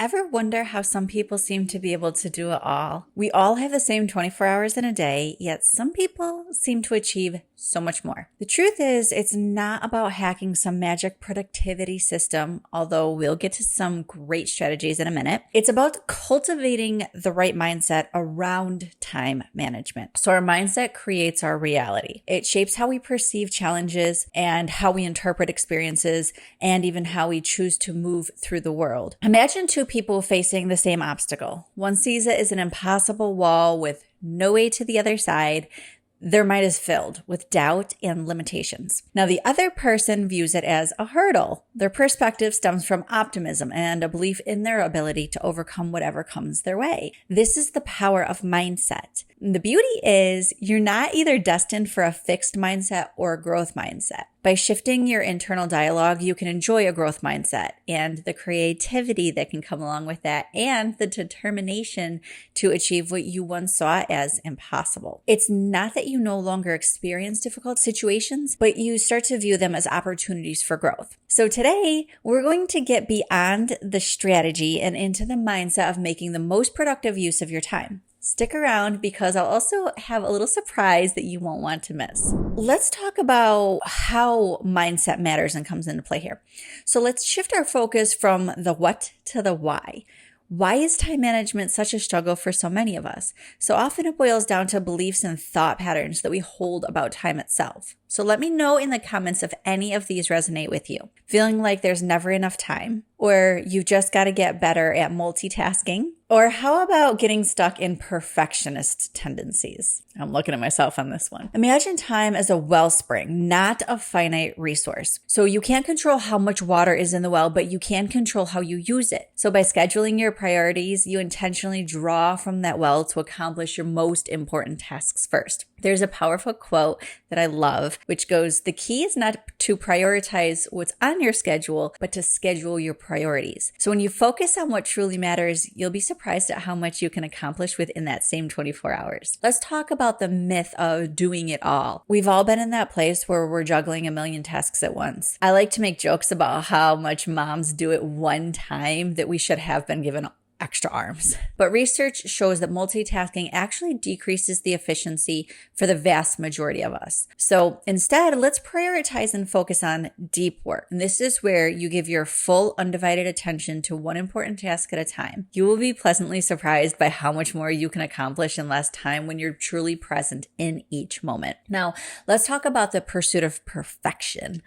Ever wonder how some people seem to be able to do it all? We all have the same 24 hours in a day, yet some people seem to achieve so much more. The truth is, it's not about hacking some magic productivity system, although we'll get to some great strategies in a minute. It's about cultivating the right mindset around time management. So our mindset creates our reality. It shapes how we perceive challenges and how we interpret experiences and even how we choose to move through the world. Imagine two people facing the same obstacle. One sees it as an impossible wall with no way to the other side. Their mind is filled with doubt and limitations. Now, the other person views it as a hurdle. Their perspective stems from optimism and a belief in their ability to overcome whatever comes their way. This is the power of mindset. And the beauty is you're not either destined for a fixed mindset or a growth mindset. By shifting your internal dialogue, you can enjoy a growth mindset and the creativity that can come along with that and the determination to achieve what you once saw as impossible. It's not that you no longer experience difficult situations, but you start to view them as opportunities for growth. So today, we're going to get beyond the strategy and into the mindset of making the most productive use of your time. Stick around because I'll also have a little surprise that you won't want to miss. Let's talk about how mindset matters and comes into play here. So let's shift our focus from the what to the why. Why is time management such a struggle for so many of us? So often it boils down to beliefs and thought patterns that we hold about time itself. So let me know in the comments if any of these resonate with you. Feeling like there's never enough time, or you just got to get better at multitasking, or how about getting stuck in perfectionist tendencies? I'm looking at myself on this one. Imagine time as a wellspring, not a finite resource. So you can't control how much water is in the well, but you can control how you use it. So by scheduling your priorities, you intentionally draw from that well to accomplish your most important tasks first. There's a powerful quote that I love, which goes, "The key is not to prioritize what's on your schedule, but to schedule your priorities." So when you focus on what truly matters, you'll be surprised at how much you can accomplish within that same 24 hours. Let's talk about the myth of doing it all. We've all been in that place where we're juggling a million tasks at once. I like to make jokes about how much moms do it one time that we should have been given extra arms. But research shows that multitasking actually decreases the efficiency for the vast majority of us. So instead, let's prioritize and focus on deep work. And this is where you give your full undivided attention to one important task at a time. You will be pleasantly surprised by how much more you can accomplish in less time when you're truly present in each moment. Now, let's talk about the pursuit of perfection.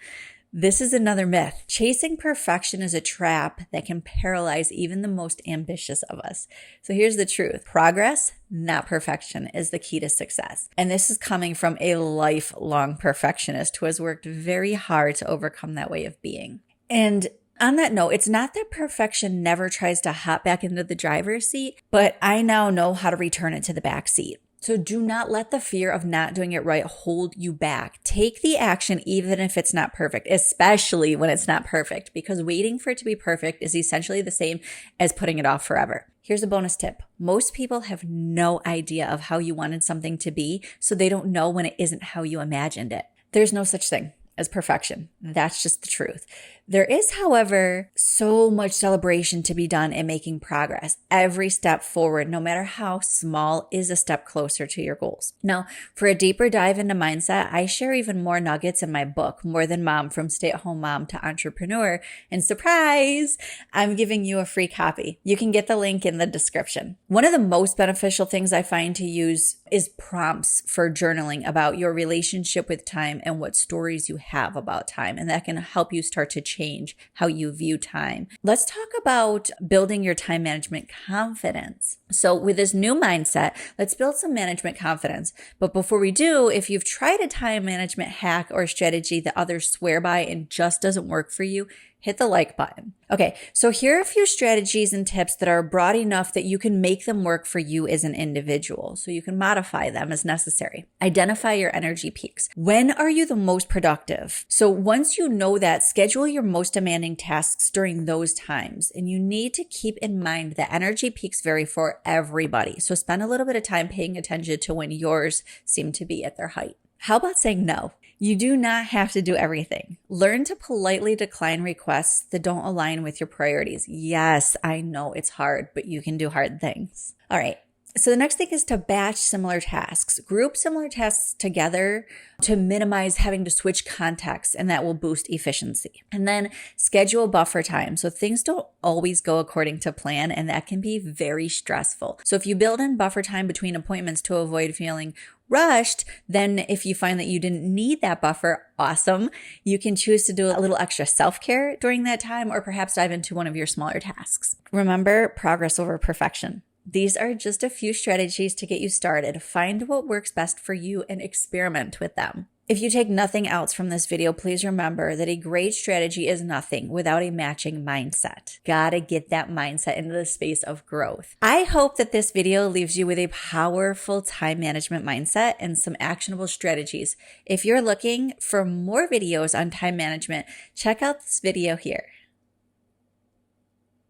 This is another myth. Chasing perfection is a trap that can paralyze even the most ambitious of us. So here's the truth. Progress, not perfection, is the key to success. And this is coming from a lifelong perfectionist who has worked very hard to overcome that way of being. And on that note, it's not that perfection never tries to hop back into the driver's seat, but I now know how to return it to the back seat. So do not let the fear of not doing it right hold you back. Take the action even if it's not perfect, especially when it's not perfect, because waiting for it to be perfect is essentially the same as putting it off forever. Here's a bonus tip. Most people have no idea of how you wanted something to be, so they don't know when it isn't how you imagined it. There's no such thing as perfection. That's just the truth. There is, however, so much celebration to be done in making progress. Every step forward, no matter how small, is a step closer to your goals. Now, for a deeper dive into mindset, I share even more nuggets in my book, More Than Mom, From Stay-at-Home Mom to Entrepreneur. And surprise, I'm giving you a free copy. You can get the link in the description. One of the most beneficial things I find to use is prompts for journaling about your relationship with time and what stories you have about time. And that can help you start to change how you view time. Let's talk about building your time management confidence. So with this new mindset, let's build some management confidence. But before we do, if you've tried a time management hack or strategy that others swear by and just doesn't work for you, hit the like button. Okay, so here are a few strategies and tips that are broad enough that you can make them work for you as an individual, so you can modify them as necessary. Identify your energy peaks. When are you the most productive? So once you know that, schedule your most demanding tasks during those times. And you need to keep in mind that energy peaks vary for everybody. So spend a little bit of time paying attention to when yours seem to be at their height. How about saying no? You do not have to do everything. Learn to politely decline requests that don't align with your priorities. Yes, I know it's hard, but you can do hard things. All right. So the next thing is to batch similar tasks. Group similar tasks together to minimize having to switch contexts, and that will boost efficiency. And then schedule buffer time. So things don't always go according to plan, and that can be very stressful. So if you build in buffer time between appointments to avoid feeling rushed, then if you find that you didn't need that buffer, awesome. You can choose to do a little extra self-care during that time, or perhaps dive into one of your smaller tasks. Remember, progress over perfection. These are just a few strategies to get you started. Find what works best for you and experiment with them. If you take nothing else from this video, please remember that a great strategy is nothing without a matching mindset. Gotta get that mindset into the space of growth. I hope that this video leaves you with a powerful time management mindset and some actionable strategies. If you're looking for more videos on time management, check out this video here.